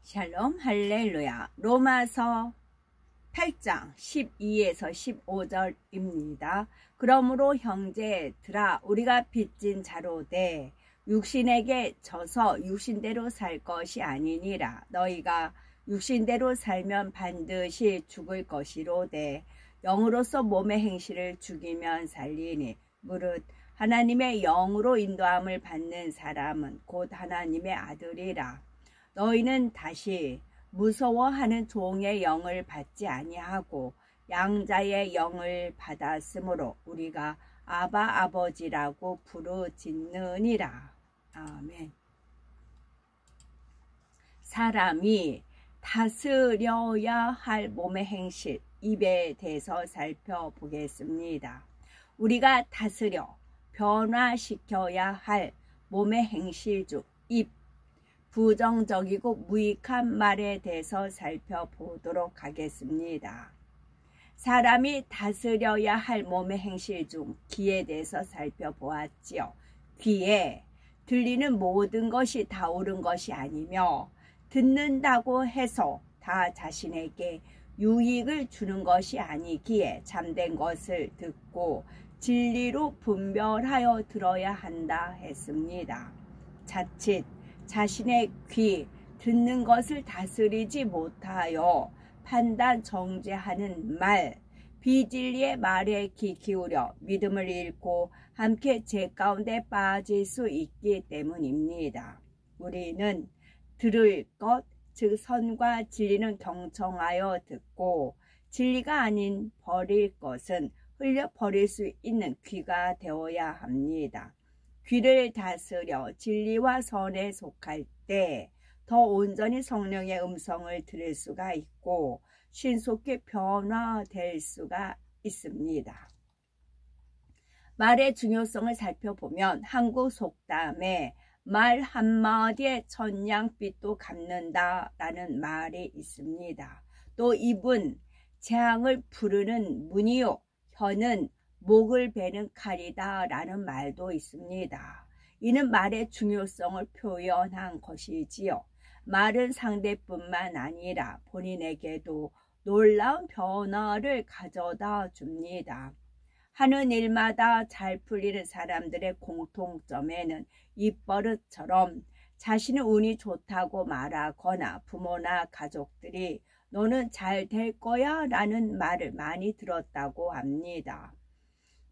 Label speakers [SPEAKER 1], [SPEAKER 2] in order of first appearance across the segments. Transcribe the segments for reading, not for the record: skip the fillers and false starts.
[SPEAKER 1] 샬롬 할렐루야. 로마서 8장 12에서 15절입니다. 그러므로 형제들아 우리가 빚진 자로되 육신에게 져서 육신대로 살 것이 아니니라. 너희가 육신대로 살면 반드시 죽을 것이로되 영으로서 몸의 행실을 죽이면 살리니 무릇 하나님의 영으로 인도함을 받는 사람은 곧 하나님의 아들이라. 너희는 다시 무서워하는 종의 영을 받지 아니하고 양자의 영을 받았으므로 우리가 아바 아버지라고 부르짖느니라. 아멘. 사람이 다스려야 할 몸의 행실, 입에 대해서 살펴보겠습니다. 우리가 다스려 변화시켜야 할 몸의 행실 중 입, 부정적이고 무익한 말에 대해서 살펴보도록 하겠습니다. 사람이 다스려야 할 몸의 행실 중 귀에 대해서 살펴보았지요. 귀에 들리는 모든 것이 다 옳은 것이 아니며 듣는다고 해서 다 자신에게 유익을 주는 것이 아니기에 참된 것을 듣고 진리로 분별하여 들어야 한다 했습니다. 자칫 자신의 귀, 듣는 것을 다스리지 못하여 판단 정죄하는 말, 비진리의 말에 귀 기울여 믿음을 잃고 함께 죄 가운데 빠질 수 있기 때문입니다. 우리는 들을 것, 즉 선과 진리는 경청하여 듣고 진리가 아닌 버릴 것은 흘려 버릴 수 있는 귀가 되어야 합니다. 귀를 다스려 진리와 선에 속할 때 더 온전히 성령의 음성을 들을 수가 있고 신속히 변화될 수가 있습니다. 말의 중요성을 살펴보면 한국 속담에 말 한마디에 천냥빚도 갚는다 라는 말이 있습니다. 또 입은 재앙을 부르는 문이요 혀는 목을 베는 칼이다 라는 말도 있습니다. 이는 말의 중요성을 표현한 것이지요. 말은 상대뿐만 아니라 본인에게도 놀라운 변화를 가져다 줍니다. 하는 일마다 잘 풀리는 사람들의 공통점에는 입버릇처럼 자신의 운이 좋다고 말하거나 부모나 가족들이 너는 잘 될 거야 라는 말을 많이 들었다고 합니다.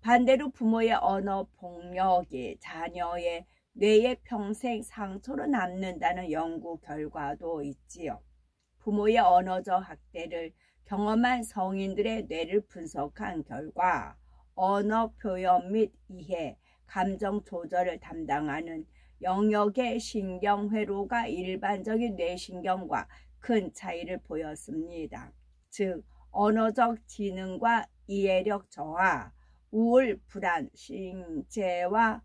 [SPEAKER 1] 반대로 부모의 언어 폭력이 자녀의 뇌에 평생 상처로 남는다는 연구 결과도 있지요. 부모의 언어적 학대를 경험한 성인들의 뇌를 분석한 결과 언어 표현 및 이해, 감정 조절을 담당하는 영역의 신경회로가 일반적인 뇌신경과 큰 차이를 보였습니다. 즉, 언어적 지능과 이해력 저하, 우울, 불안, 신체와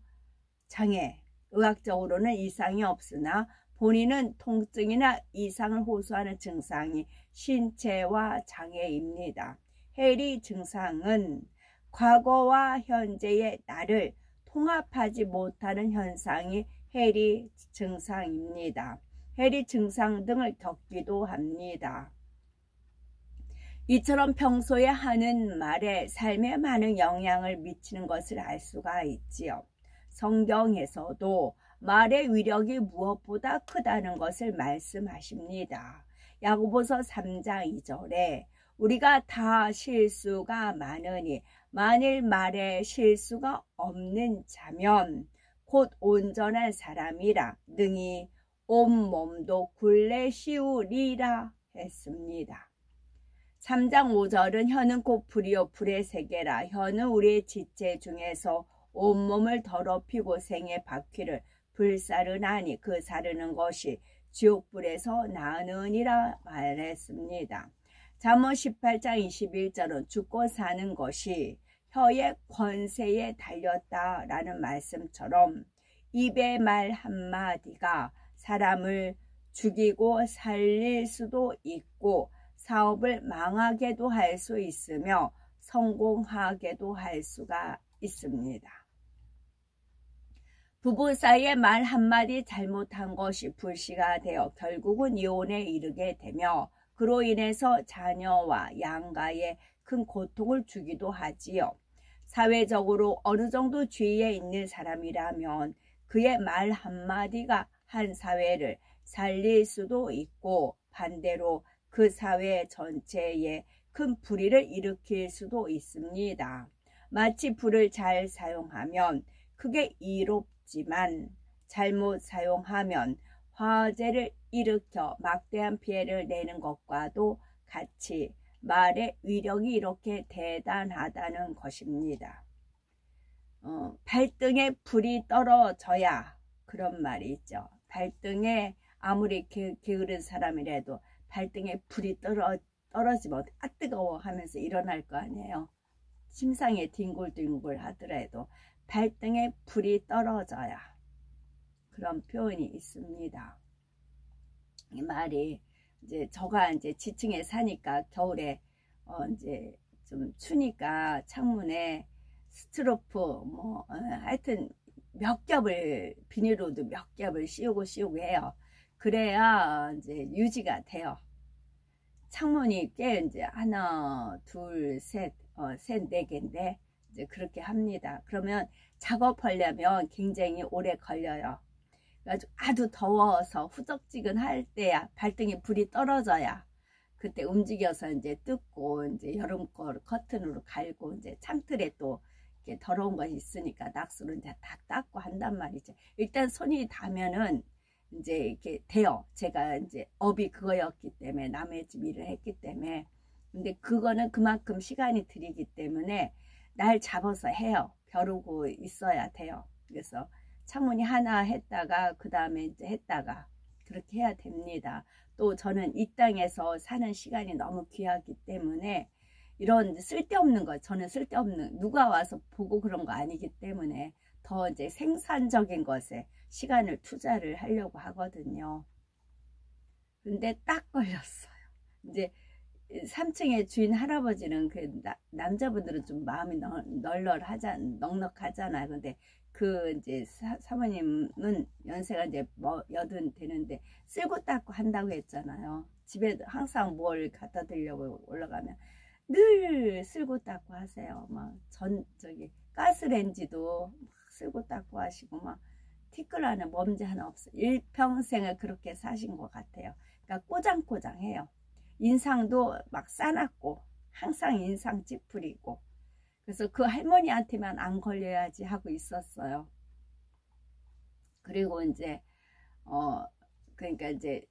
[SPEAKER 1] 장애, 의학적으로는 이상이 없으나 본인은 통증이나 이상을 호소하는 증상이 신체와 장애입니다. 해리 증상은 과거와 현재의 나를 통합하지 못하는 현상이 해리 증상입니다. 해리 증상 등을 겪기도 합니다. 이처럼 평소에 하는 말에 삶에 많은 영향을 미치는 것을 알 수가 있지요. 성경에서도 말의 위력이 무엇보다 크다는 것을 말씀하십니다. 야고보서 3장 2절에 우리가 다 실수가 많으니 만일 말에 실수가 없는 자면 곧 온전한 사람이라 능히 온몸도 굴레 씌우리라 했습니다. 3장 5절은 혀는 곧 불이요 불의 세계라. 혀는 우리의 지체 중에서 온몸을 더럽히고 생의 바퀴를 불사르나니 그 사르는 것이 지옥불에서 나느니라 말했습니다. 잠언 18장 21절은 죽고 사는 것이 혀의 권세에 달렸다라는 말씀처럼 입의 말 한마디가 사람을 죽이고 살릴 수도 있고 사업을 망하게도 할 수 있으며 성공하게도 할 수가 있습니다. 부부 사이에 말 한마디 잘못한 것이 불씨가 되어 결국은 이혼에 이르게 되며 그로 인해서 자녀와 양가에 큰 고통을 주기도 하지요. 사회적으로 어느 정도 지위에 있는 사람이라면 그의 말 한마디가 한 사회를 살릴 수도 있고 반대로 그 사회 전체에 큰 불의를 일으킬 수도 있습니다. 마치 불을 잘 사용하면 크게 이롭지만 잘못 사용하면 화재를 일으켜 막대한 피해를 내는 것과도 같이 말의 위력이 이렇게 대단하다는 것입니다. 발등에 불이 떨어져야 그런 말이 있죠. 발등에 아무리 게으른 사람이라도 발등에 불이 떨어지면 아 뜨거워 하면서 일어날 거 아니에요. 심상에 뒹굴뒹굴 하더라도 발등에 불이 떨어져야 그런 표현이 있습니다. 이 말이 이제 저가 이제 지층에 사니까 겨울에 이제 좀 추니까 창문에 스트로프 하여튼 몇 겹을 비닐로드 몇 겹을 씌우고 해요. 그래야 이제 유지가 돼요. 창문이 꽤 이제 하나, 둘, 셋, 네 개인데 이제 그렇게 합니다. 그러면 작업하려면 굉장히 오래 걸려요. 그래가지고 아주 더워서 후적지근할 때야 발등에 불이 떨어져야 그때 움직여서 이제 뜯고 이제 여름걸 커튼으로 갈고 이제 창틀에 또 이렇게 더러운 것이 있으니까 낙수로 이제 다 닦고 한단 말이죠. 일단 손이 닿으면은 이제 이렇게 돼요. 제가 이제 업이 그거였기 때문에 남의 집 일을 했기 때문에. 근데 그거는 그만큼 시간이 들이기 때문에 날 잡아서 해요. 벼르고 있어야 돼요. 그래서 창문이 하나 했다가 그 다음에 이제 했다가 그렇게 해야 됩니다. 또 저는 이 땅에서 사는 시간이 너무 귀하기 때문에 이런 쓸데없는 거, 저는 쓸데없는 누가 와서 보고 그런 거 아니기 때문에 더 이제 생산적인 것에 시간을 투자를 하려고 하거든요. 근데 딱 걸렸어요. 이제 3층의 주인 할아버지는 그 남자분들은 좀 마음이 넉넉하잖아요. 근데 그 이제 사모님은 연세가 이제 여든 되는데 쓸고 닦고 한다고 했잖아요. 집에 항상 뭘 갖다 드리려고 올라가면 늘 쓸고 닦고 하세요. 막 저기 가스레인지도 막 쓸고 닦고 하시고 막 티끌 안에 먼지 하나 없어요. 일평생을 그렇게 사신 것 같아요. 그러니까 꼬장꼬장해요. 인상도 막 싸놨고 항상 인상 찌푸리고 그래서 그 할머니한테만 안 걸려야지 하고 있었어요. 그리고 이제 그러니까 이제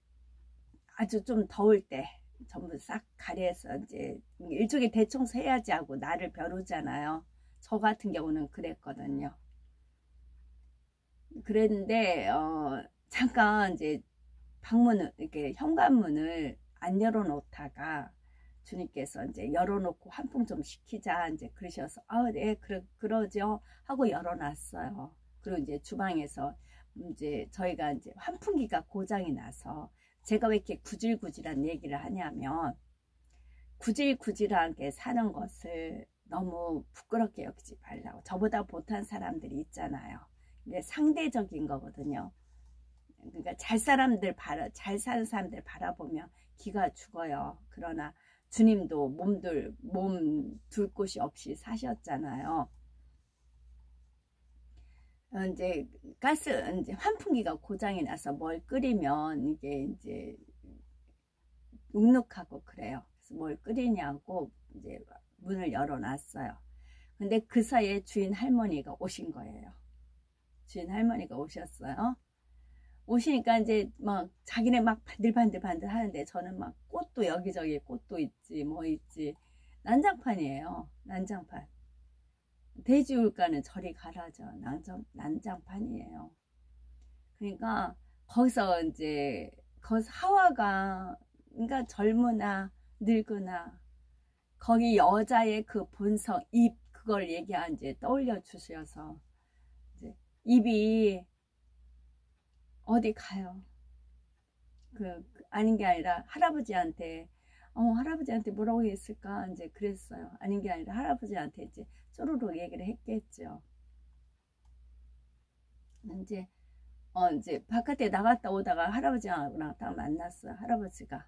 [SPEAKER 1] 아주 좀 더울 때 전부 싹 가려서 이제 일종의 대청소 해야지 하고 나를 벼르잖아요. 저 같은 경우는 그랬거든요. 그랬는데 잠깐 이제 방문을 이렇게 현관문을 안 열어놓다가 주님께서 이제 열어놓고 환풍 좀 시키자 이제 그러셔서 네 그러죠 하고 열어놨어요. 그리고 이제 주방에서 이제 저희가 이제 환풍기가 고장이 나서 제가 왜 이렇게 구질구질한 얘기를 하냐면 구질구질하게 사는 것을 너무 부끄럽게 여기지 말라고. 저보다 못한 사람들이 있잖아요. 이게 상대적인 거거든요. 그러니까 잘 사는 사람들 바라보면 기가 죽어요. 그러나 주님도 몸 둘 곳이 없이 사셨잖아요. 이제 이제 환풍기가 고장이 나서 뭘 끓이면 이게 이제 눅눅하고 그래요. 그래서 뭘 끓이냐고 이제 문을 열어놨어요. 근데 그 사이에 주인 할머니가 오신 거예요. 주인 할머니가 오셨어요. 오시니까 이제 막 자기네 막 반들반들 하는데 저는 막 꽃도 여기저기 꽃도 있지 뭐 있지 난장판이에요. 난장판. 돼지울가는 저리 가라죠. 난장판이에요. 그러니까 거기서 하와가 그러니까 젊으나 늙으나 거기 여자의 그 본성 입 그걸 이제 떠올려 주셔서 이제 입이 어디 가요. 아닌 게 아니라 할아버지한테 뭐라고 했을까 이제 그랬어요. 아닌 게 아니라 할아버지한테 이제 쪼르르 얘기를 했겠죠. 이제 이제 바깥에 나갔다 오다가 할아버지랑 딱 만났어요. 할아버지가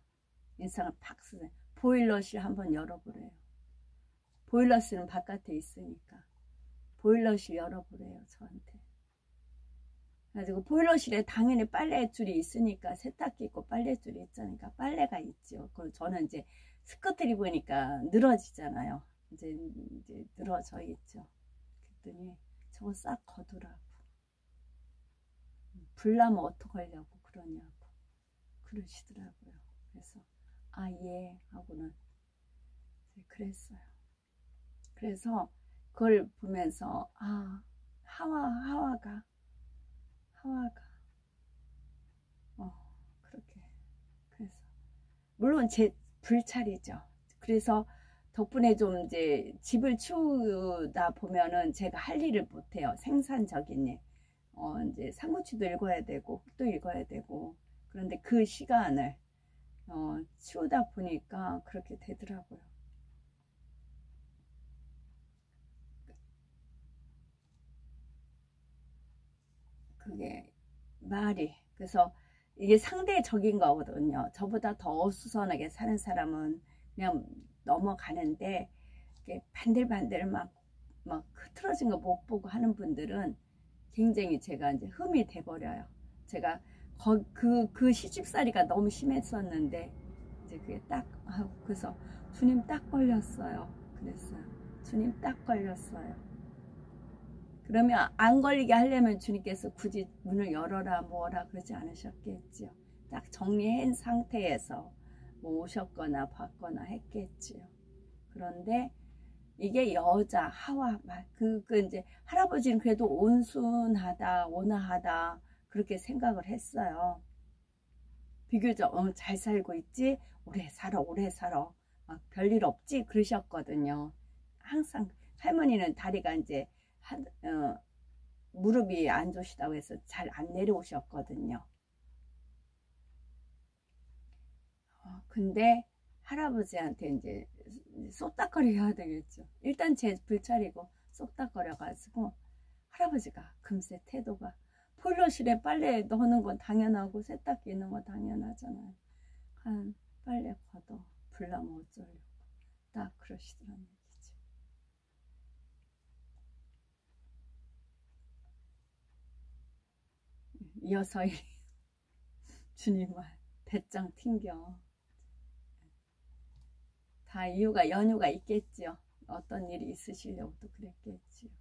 [SPEAKER 1] 인상을 팍 쓰세요. 보일러실 한번 열어보래요. 보일러실은 바깥에 있으니까 보일러실 열어보래요, 저한테. 그래가지고 보일러실에 당연히 빨래줄이 있으니까 세탁기 있고 빨래줄이 있으니까 빨래가 있죠. 그리고 저는 이제 스커트를 입으니까 늘어지잖아요. 이제 늘어져 있죠. 그랬더니 저거 싹 거두라고. 불나면 어떡하려고 그러냐고 그러시더라고요. 그래서 아 예 하고는 그랬어요. 그래서 그걸 보면서 아 하와가 그렇게 그래서 물론 제 불찰이죠. 그래서 덕분에 좀 이제 집을 치우다 보면은 제가 할 일을 못해요. 생산적인 일. 이제 사무치도 읽어야 되고 흙도 읽어야 되고 그런데 그 시간을 치우다 보니까 그렇게 되더라고요. 그게 말이 그래서 이게 상대적인 거거든요. 저보다 더 어수선하게 사는 사람은 그냥 넘어가는데 이게 반들반들 막 흐트러진 거 못 보고 하는 분들은 굉장히 제가 이제 흠이 돼버려요. 제가 그 시집살이가 너무 심했었는데 이제 그게 딱 그래서 주님 딱 걸렸어요. 그랬어요. 주님 딱 걸렸어요. 그러면 안 걸리게 하려면 주님께서 굳이 문을 열어라 뭐라 그러지 않으셨겠지요. 딱 정리한 상태에서 뭐 오셨거나 봤거나 했겠지요. 그런데 이게 여자 하와 그 이제 할아버지는 그래도 온순하다 온화하다 그렇게 생각을 했어요. 비교적 잘 살고 있지 오래 살아 막 별일 없지 그러셨거든요. 항상 할머니는 다리가 이제 무릎이 안 좋으시다고 해서 잘 안 내려오셨거든요. 근데 할아버지한테 이제 쏙닥거리 해야 되겠죠. 일단 제 불찰이고 쏙닥거려가지고 할아버지가 금세 태도가 보일러실에 빨래 넣는 건 당연하고 세탁기 있는 건 당연하잖아요. 한 빨래 걷어 불나면 어쩌려고 딱 그러시더란 얘기죠. 이어서 주님을 배짱 튕겨 다 이유가 연유가 있겠지요. 어떤 일이 있으시려고 또 그랬겠지요.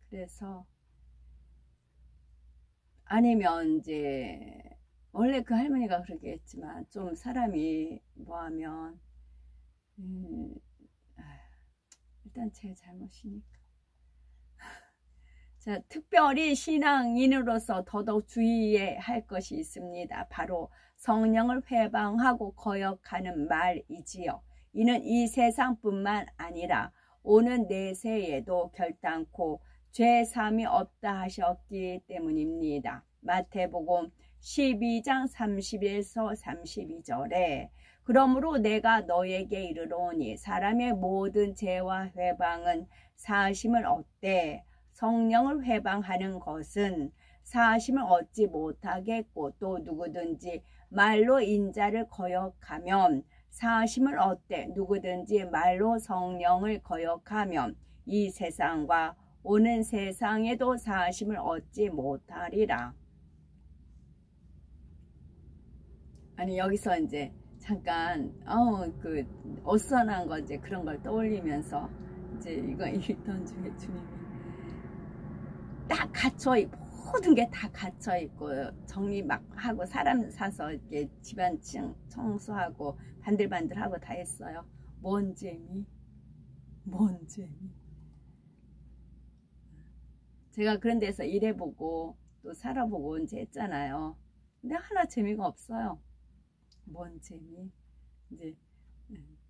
[SPEAKER 1] 그래서 아니면 이제 원래 그 할머니가 그러게 했지만 좀 사람이 뭐하면 일단 제 잘못이니까 자, 특별히 신앙인으로서 더더욱 주의해야 할 것이 있습니다. 바로 성령을 회방하고 거역하는 말이지요. 이는 이 세상뿐만 아니라 오는 내세에도 결단코 죄사함이 없다 하셨기 때문입니다. 마태복음 12장 30에서 32절에 그러므로 내가 너에게 이르노니 사람의 모든 죄와 회방은 사하심을 얻되 성령을 회방하는 것은 사하심을 얻지 못하겠고 또 누구든지 말로 인자를 거역하면 사하심을 얻되 누구든지 말로 성령을 거역하면 이 세상과 오는 세상에도 사하심을 얻지 못하리라. 아니 여기서 이제 잠깐 그 어수선한 거 이제 그런 걸 떠올리면서 이제 이거 읽던 중에 주님이 딱 갇혀 있고 모든 게 다 갇혀 있고 정리 막 하고 사람 사서 이렇게 집안 청소하고 반들반들하고 다 했어요. 뭔 재미? 뭔 재미? 제가 그런 데서 일해보고 또 살아보고 이제 했잖아요. 근데 하나 재미가 없어요. 뭔 재미? 이제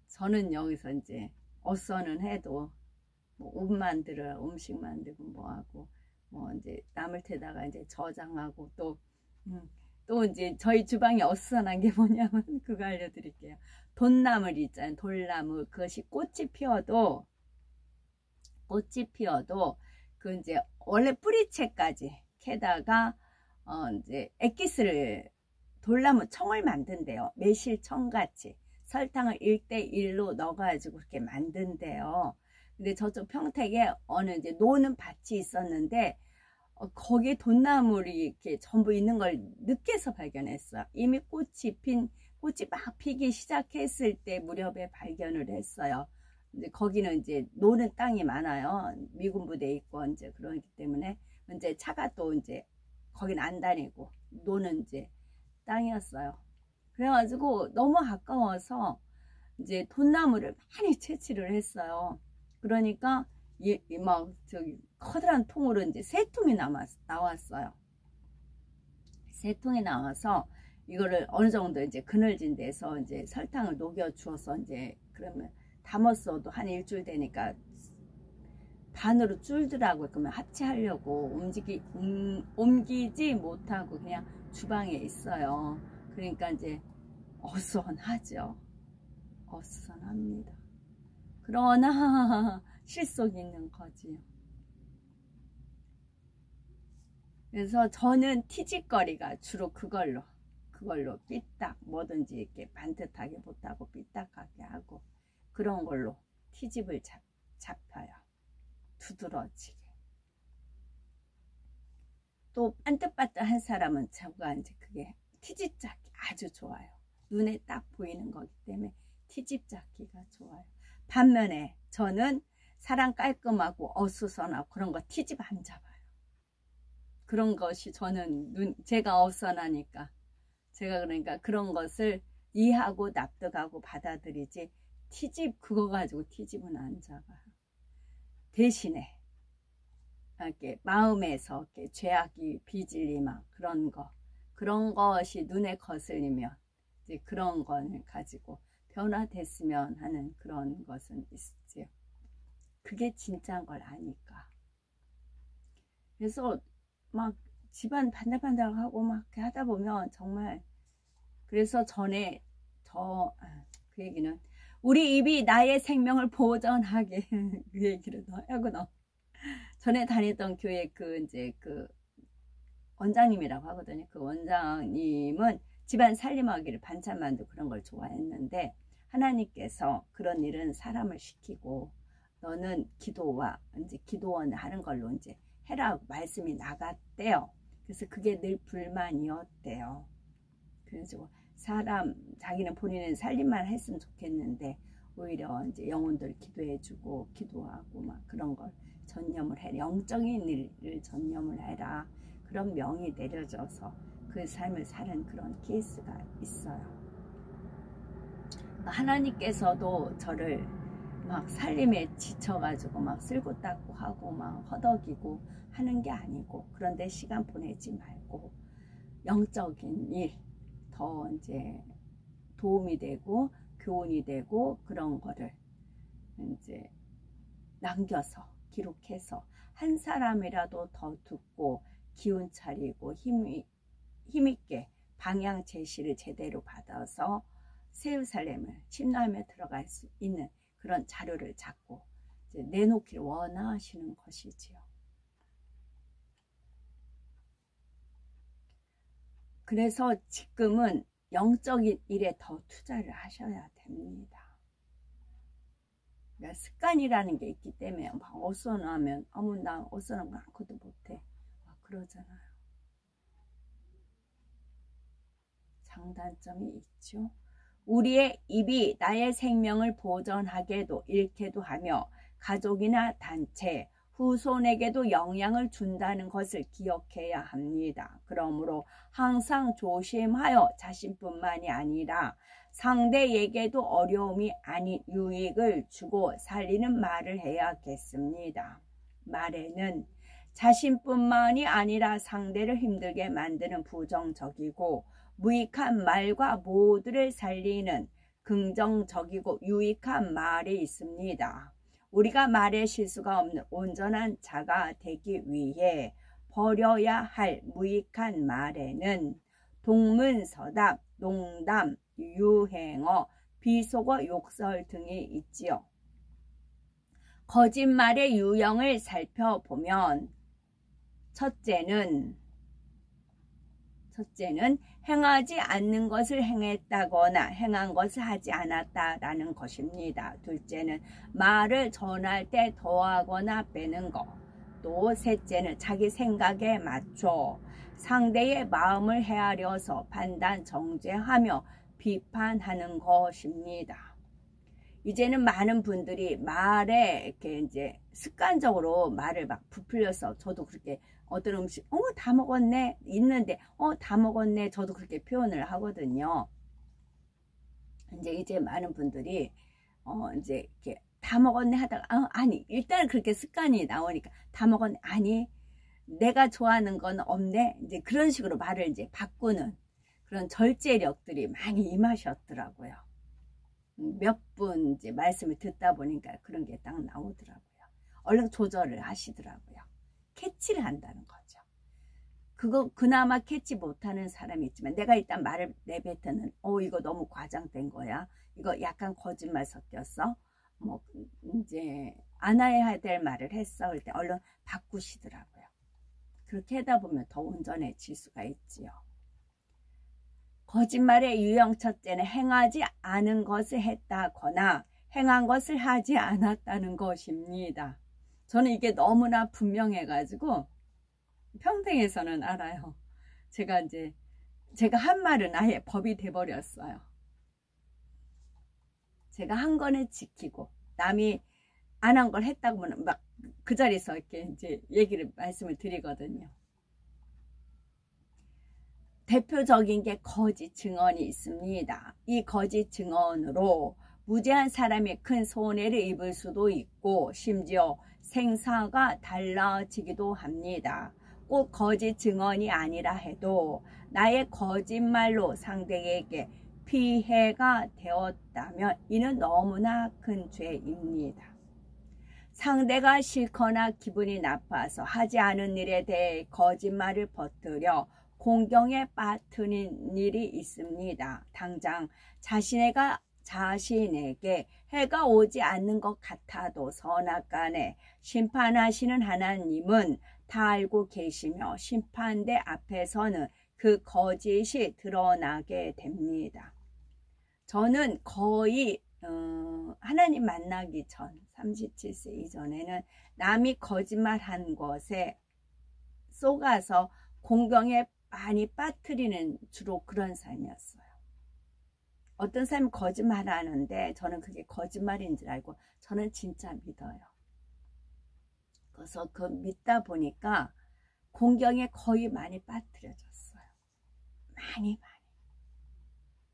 [SPEAKER 1] 저는 여기서 이제 어선은 해도 뭐 옷 만들어 음식 만들고 뭐하고 뭐 이제 남을 테다가 이제 저장하고 또 이제 저희 주방에 어수선한 게 뭐냐면 그거 알려드릴게요. 돈나물 있잖아요. 돌나무 그것이 꽃이 피어도 그 이제 원래 뿌리채까지 캐다가 이제 액기스를 돌나무 청을 만든대요. 매실청같이 설탕을 1:1로 넣어가지고 그렇게 만든대요. 근데 저쪽 평택에 어느 이제 노는 밭이 있었는데 거기에 돈나물이 이렇게 전부 있는 걸 늦게서 발견했어요. 이미 꽃이 막 피기 시작했을 때 무렵에 발견을 했어요. 이제 거기는 이제 노는 땅이 많아요. 미군 부대 있고 이제 그러기 때문에 이제 차가 또 이제 거긴 안 다니고 노는 이제 땅이었어요. 그래가지고 너무 아까워서 이제 돈나무를 많이 채취를 했어요. 그러니까 막 저기 커다란 통으로 이제 3통이 나왔어요. 3통이 나와서 이거를 어느 정도 이제 그늘진 데서 이제 설탕을 녹여 주어서 이제 그러면 담았어도 한 일주일 되니까 반으로 줄더라고요. 그러면 합체하려고 옮기지 못하고 그냥 주방에 있어요. 그러니까 이제 어수선하죠. 어수선합니다. 그러나 실속이 있는 거지요. 그래서 저는 티짓거리가 주로 그걸로 삐딱 뭐든지 이렇게 반듯하게 못하고 삐딱하게 하고 그런 걸로 티집을 잡혀요. 두드러지게. 또 반듯반듯한 사람은 저가 이제 그게 티집 잡기 아주 좋아요. 눈에 딱 보이는 거기 때문에 티집 잡기가 좋아요. 반면에 저는 사람 깔끔하고 어수선하고 그런 거 티집 안 잡아요. 그런 것이 저는 제가 어수선하니까 제가 그러니까 그런 것을 이해하고 납득하고 받아들이지 티집 그거 가지고 티집은 안 잡아요. 대신에 이렇게 마음에서 이렇게 죄악이 비질리막 그런 것이 눈에 거슬리면 이제 그런 걸 가지고 변화됐으면 하는 그런 것은 있지요. 그게 진짜인 걸 아니까. 그래서 막 집안 반달반달하고 막 이렇게 하다 보면 정말 그래서 전에 그 얘기는 우리 입이 나의 생명을 보존하게 그 얘기를 하거든. 전에 다녔던 교회 이제 원장님이라고 하거든요. 그 원장님은 집안 살림하기를 반찬 만들고 그런 걸 좋아했는데 하나님께서 그런 일은 사람을 시키고 너는 기도와 이제 기도원을 하는 걸로 이제 해라고 말씀이 나갔대요. 그래서 그게 늘 불만이었대요. 그래서 자기는 본인은 살림만 했으면 좋겠는데 오히려 이제 영혼들 기도해주고 기도하고 막 그런 걸 전념을 해라. 영적인 일을 전념을 해라. 그런 명이 내려져서 그 삶을 사는 그런 케이스가 있어요. 하나님께서도 저를 막 살림에 지쳐가지고 막 쓸고 닦고 하고 막 허덕이고 하는 게 아니고 그런데 시간 보내지 말고 영적인 일 더 이제 도움이 되고 교훈이 되고 그런 거를 이제 남겨서 기록해서 한 사람이라도 더 듣고 기운 차리고 힘있게 방향 제시를 제대로 받아서 세루살렘을 침략에 들어갈 수 있는 그런 자료를 잡고 이제 내놓기를 원하시는 것이지요. 그래서 지금은 영적인 일에 더 투자를 하셔야 됩니다. 그러니까 습관이라는 게 있기 때문에 막 어수선하면 나 어수선한 거 아무것도 못해 막 그러잖아요. 장단점이 있죠. 우리의 입이 나의 생명을 보존하게도 잃게도 하며 가족이나 단체, 후손에게도 영향을 준다는 것을 기억해야 합니다. 그러므로 항상 조심하여 자신뿐만이 아니라 상대에게도 어려움이 아닌 유익을 주고 살리는 말을 해야겠습니다. 말에는 자신뿐만이 아니라 상대를 힘들게 만드는 부정적이고 무익한 말과 모두를 살리는 긍정적이고 유익한 말이 있습니다. 우리가 말에 실수가 없는 온전한 자가 되기 위해 버려야 할 무익한 말에는 동문서답, 농담, 유행어, 비속어, 욕설 등이 있지요. 거짓말의 유형을 살펴보면 첫째는 행하지 않는 것을 행했다거나 행한 것을 하지 않았다라는 것입니다. 둘째는 말을 전할 때 더하거나 빼는 것. 또 셋째는 자기 생각에 맞춰 상대의 마음을 헤아려서 판단, 정죄하며 비판하는 것입니다. 이제는 많은 분들이 말에 이렇게 이제 습관적으로 말을 막 부풀려서, 저도 그렇게 어떤 음식 다 먹었네 있는데 다 먹었네, 저도 그렇게 표현을 하거든요. 이제 많은 분들이 이제 이렇게 다 먹었네 하다가 아니, 일단 그렇게 습관이 나오니까 다 먹었네, 아니 내가 좋아하는 건 없네, 이제 그런 식으로 말을 이제 바꾸는 그런 절제력들이 많이 임하셨더라고요. 몇 분 이제 말씀을 듣다 보니까 그런 게 딱 나오더라고요. 얼른 조절을 하시더라고요. 캐치를 한다는 거죠. 그거 그나마 캐치 못하는 사람이 있지만, 내가 일단 말을 내뱉으면 이거 너무 과장된 거야, 이거 약간 거짓말 섞였어, 뭐 이제 안 해야 될 말을 했어, 그럴 때 얼른 바꾸시더라고요. 그렇게 하다 보면 더 온전해질 수가 있지요. 거짓말의 유형 첫째는 행하지 않은 것을 했다거나 행한 것을 하지 않았다는 것입니다. 저는 이게 너무나 분명해가지고 평생에서는 알아요. 제가 한 말은 아예 법이 돼버렸어요. 제가 한 거는 지키고 남이 안 한 걸 했다고 하면 막 그 자리에서 이렇게 이제 말씀을 드리거든요. 대표적인 게 거짓 증언이 있습니다. 이 거짓 증언으로 무죄한 사람이 큰 손해를 입을 수도 있고 심지어 생사가 달라지기도 합니다. 꼭 거짓 증언이 아니라 해도 나의 거짓말로 상대에게 피해가 되었다면 이는 너무나 큰 죄입니다. 상대가 싫거나 기분이 나빠서 하지 않은 일에 대해 거짓말을 퍼뜨려 공경에 빠뜨린 일이 있습니다. 당장 자신에게 해가 오지 않는 것 같아도 선악간에 심판하시는 하나님은 다 알고 계시며 심판대 앞에서는 그 거짓이 드러나게 됩니다. 저는 거의 하나님 만나기 전 37세 이전에는 남이 거짓말한 것에 속아서 공경에 많이 빠뜨리는 주로 그런 삶이었어요. 어떤 사람이 거짓말하는데 저는 그게 거짓말인 줄 알고 저는 진짜 믿어요. 그래서 그 믿다 보니까 공경에 거의 많이 빠뜨려졌어요. 많이.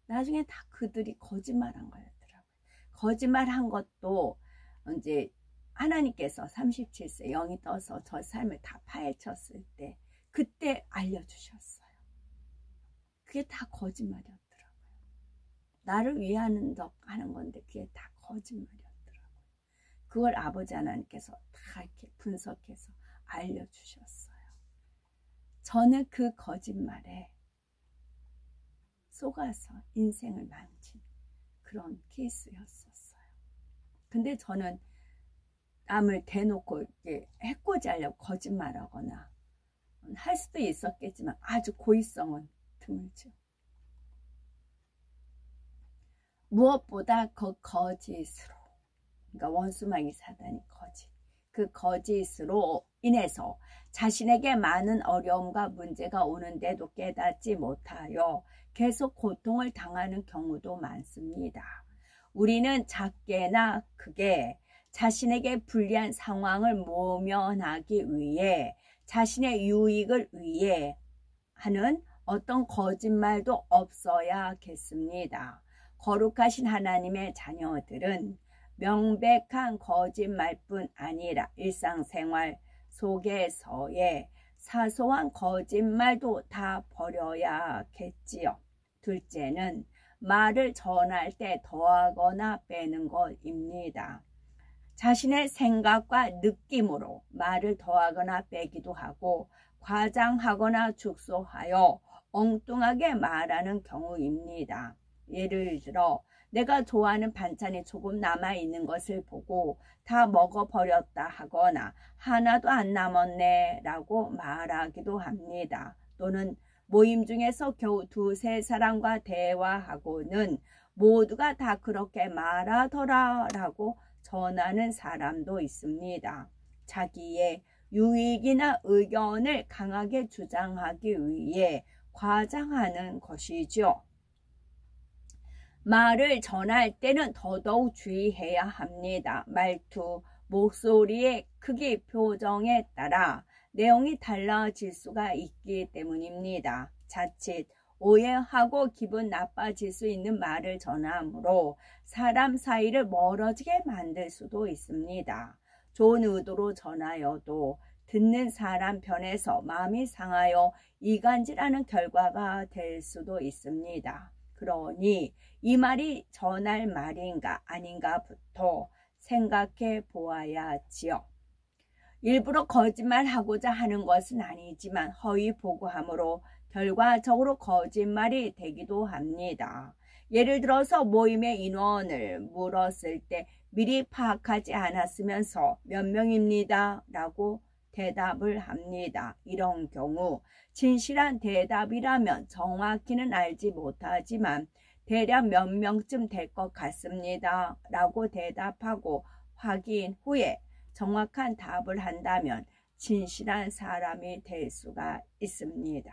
[SPEAKER 1] 나중에 다 그들이 거짓말한 거였더라고요. 거짓말한 것도 이제 하나님께서 37세 영이 떠서 저 삶을 다 파헤쳤을 때 그때 알려주셨어요. 그게 다 거짓말이었더라고요. 나를 위하는 덕 하는 건데 그게 다 거짓말이었더라고요. 그걸 아버지 하나님께서 다 이렇게 분석해서 알려주셨어요. 저는 그 거짓말에 속아서 인생을 망친 그런 케이스였었어요. 근데 저는 남을 대놓고 이렇게 해코지하려고 거짓말하거나 할 수도 있었겠지만 아주 고의성은 드물죠. 무엇보다 그 거짓으로, 그러니까 원수마귀 사단이 그 거짓으로 인해서 자신에게 많은 어려움과 문제가 오는데도 깨닫지 못하여 계속 고통을 당하는 경우도 많습니다. 우리는 작게나 크게 자신에게 불리한 상황을 모면하기 위해 자신의 유익을 위해 하는 어떤 거짓말도 없어야겠습니다. 거룩하신 하나님의 자녀들은 명백한 거짓말뿐 아니라 일상생활 속에서의 사소한 거짓말도 다 버려야겠지요. 둘째는 말을 전할 때 더하거나 빼는 것입니다. 자신의 생각과 느낌으로 말을 더하거나 빼기도 하고 과장하거나 축소하여 엉뚱하게 말하는 경우입니다. 예를 들어 내가 좋아하는 반찬이 조금 남아있는 것을 보고 다 먹어버렸다 하거나 하나도 안 남았네 라고 말하기도 합니다. 또는 모임 중에서 겨우 두세 사람과 대화하고는 모두가 다 그렇게 말하더라 라고 전하는 사람도 있습니다. 자기의 유익이나 의견을 강하게 주장하기 위해 과장하는 것이죠. 말을 전할 때는 더더욱 주의해야 합니다. 말투, 목소리의 크기, 표정에 따라 내용이 달라질 수가 있기 때문입니다. 자칫 오해하고 기분 나빠질 수 있는 말을 전함으로 사람 사이를 멀어지게 만들 수도 있습니다. 좋은 의도로 전하여도 듣는 사람 편에서 마음이 상하여 이간질하는 결과가 될 수도 있습니다. 그러니 이 말이 전할 말인가 아닌가부터 생각해 보아야지요. 일부러 거짓말하고자 하는 것은 아니지만 허위 보고함으로 결과적으로 거짓말이 되기도 합니다. 예를 들어서 모임의 인원을 물었을 때 미리 파악하지 않았으면서 몇 명입니다 라고 대답을 합니다. 이런 경우 진실한 대답이라면 정확히는 알지 못하지만 대략 몇 명쯤 될 것 같습니다 라고 대답하고 확인 후에 정확한 답을 한다면 진실한 사람이 될 수가 있습니다.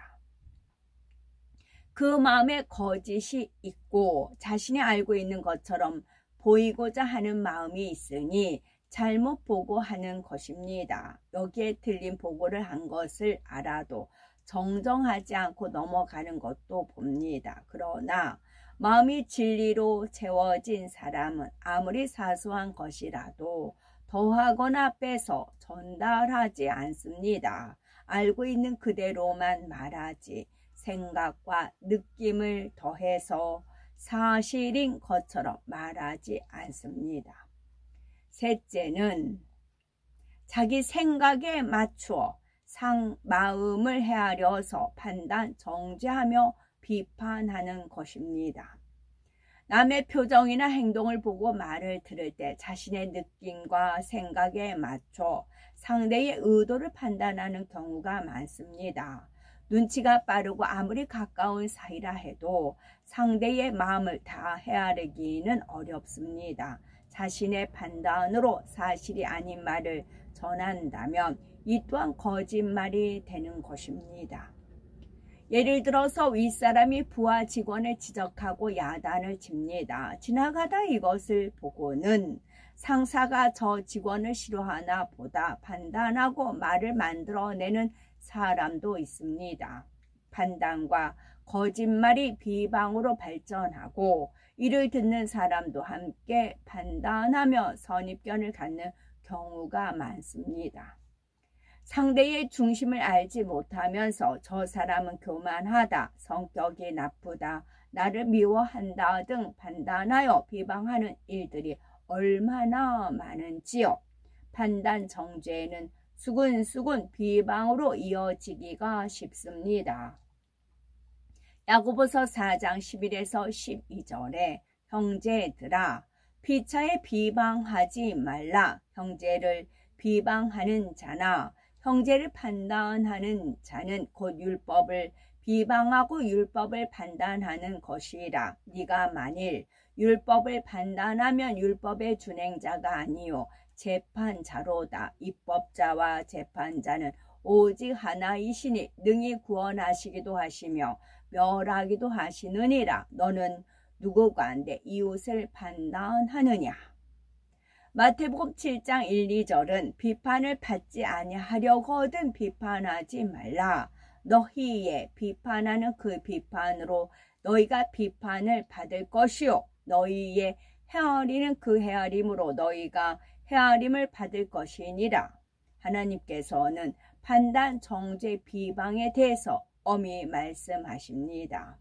[SPEAKER 1] 그 마음에 거짓이 있고 자신이 알고 있는 것처럼 보이고자 하는 마음이 있으니 잘못 보고하는 것입니다. 여기에 틀린 보고를 한 것을 알아도 정정하지 않고 넘어가는 것도 봅니다. 그러나 마음이 진리로 채워진 사람은 아무리 사소한 것이라도 더하거나 빼서 전달하지 않습니다. 알고 있는 그대로만 말하지 생각과 느낌을 더해서 사실인 것처럼 말하지 않습니다. 셋째는 자기 생각에 맞추어 마음을 헤아려서 판단, 정죄하며 비판하는 것입니다. 남의 표정이나 행동을 보고 말을 들을 때 자신의 느낌과 생각에 맞춰 상대의 의도를 판단하는 경우가 많습니다. 눈치가 빠르고 아무리 가까운 사이라 해도 상대의 마음을 다 헤아리기는 어렵습니다. 자신의 판단으로 사실이 아닌 말을 전한다면 이 또한 거짓말이 되는 것입니다. 예를 들어서 윗사람이 부하 직원을 지적하고 야단을 칩니다. 지나가다 이것을 보고는 상사가 저 직원을 싫어하나 보다 판단하고 말을 만들어내는 사람도 있습니다. 판단과 거짓말이 비방으로 발전하고 이를 듣는 사람도 함께 판단하며 선입견을 갖는 경우가 많습니다. 상대의 중심을 알지 못하면서 저 사람은 교만하다, 성격이 나쁘다, 나를 미워한다 등 판단하여 비방하는 일들이 얼마나 많은지요. 판단 정죄는 수근수근 비방으로 이어지기가 쉽습니다. 야고보서 4장 11에서 12절에 형제들아 피차에 비방하지 말라. 형제를 비방하는 자나 형제를 판단하는 자는 곧 율법을 비방하고 율법을 판단하는 것이라. 네가 만일 율법을 판단하면 율법의 준행자가 아니요 재판자로다. 입법자와 재판자는 오직 하나이시니 능히 구원하시기도 하시며 멸하기도 하시느니라. 너는 누구가 내 이웃을 판단하느냐. 마태복음 7장 1, 2절은 비판을 받지 아니하려거든 비판하지 말라. 너희의 비판하는 그 비판으로 너희가 비판을 받을 것이요 너희의 헤아리는 그 헤아림으로 너희가 헤아림을 받을 것이니라. 하나님께서는 판단, 정죄, 비방에 대해서 엄히 말씀하십니다.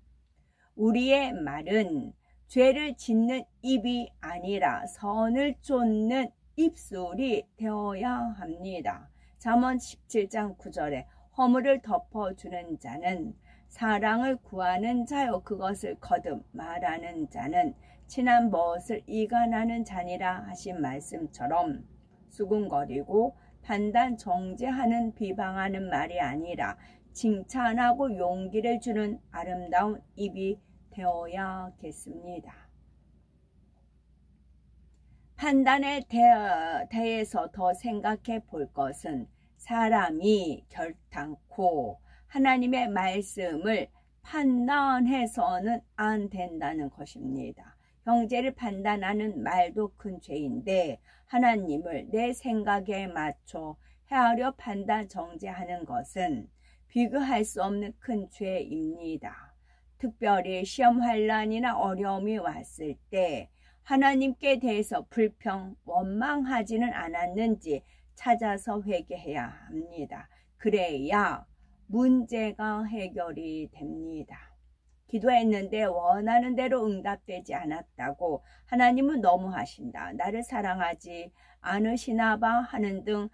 [SPEAKER 1] 우리의 말은 죄를 짓는 입이 아니라 선을 쫓는 입술이 되어야 합니다. 잠언 17장 9절에 허물을 덮어주는 자는 사랑을 구하는 자요 그것을 거듭 말하는 자는 친한 벗을 이간하는 자니라 하신 말씀처럼 수군거리고 판단 정죄하는 비방하는 말이 아니라 칭찬하고 용기를 주는 아름다운 입이 되어야겠습니다. 판단에 대해서 더 생각해 볼 것은 사람이 결단코 하나님의 말씀을 판단해서는 안 된다는 것입니다. 형제를 판단하는 말도 큰 죄인데 하나님을 내 생각에 맞춰 헤아려 판단 정죄하는 것은 비교할 수 없는 큰 죄입니다. 특별히 시험 환난이나 어려움이 왔을 때 하나님께 대해서 불평, 원망하지는 않았는지 찾아서 회개해야 합니다. 그래야 문제가 해결이 됩니다. 기도했는데 원하는 대로 응답되지 않았다고 하나님은 너무하신다, 나를 사랑하지 않으시나 봐 하는 등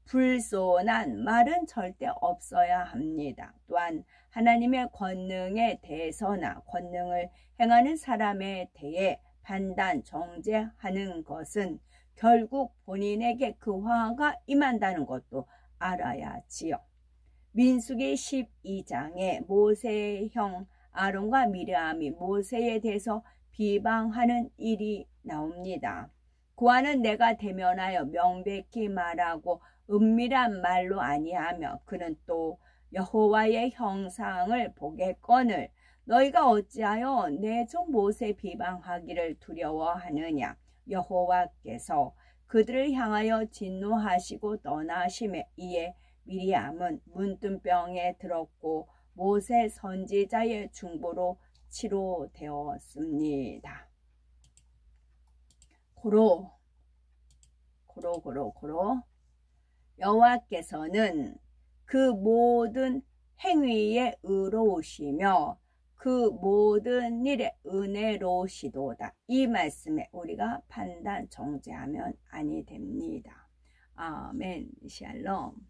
[SPEAKER 1] 불손한 말은 절대 없어야 합니다. 또한 하나님의 권능에 대해서나 권능을 행하는 사람에 대해 판단, 정죄하는 것은 결국 본인에게 그 화가 임한다는 것도 알아야지요. 민수기 12장에 모세의 형 아론과 미르암이 모세에 대해서 비방하는 일이 나옵니다. 그와는 내가 대면하여 명백히 말하고 은밀한 말로 아니하며 그는 또 여호와의 형상을 보겠거늘 너희가 어찌하여 내 종 모세 비방하기를 두려워하느냐. 여호와께서 그들을 향하여 진노하시고 떠나심에 이에 미리암은 문둥병에 들었고 모세 선지자의 중보로 치료되었습니다. 고로 여호와께서는 그 모든 행위에 의로우시며 그 모든 일에 은혜로우시도다. 이 말씀에 우리가 판단 정죄하면 아니 됩니다. 아멘. 샬롬.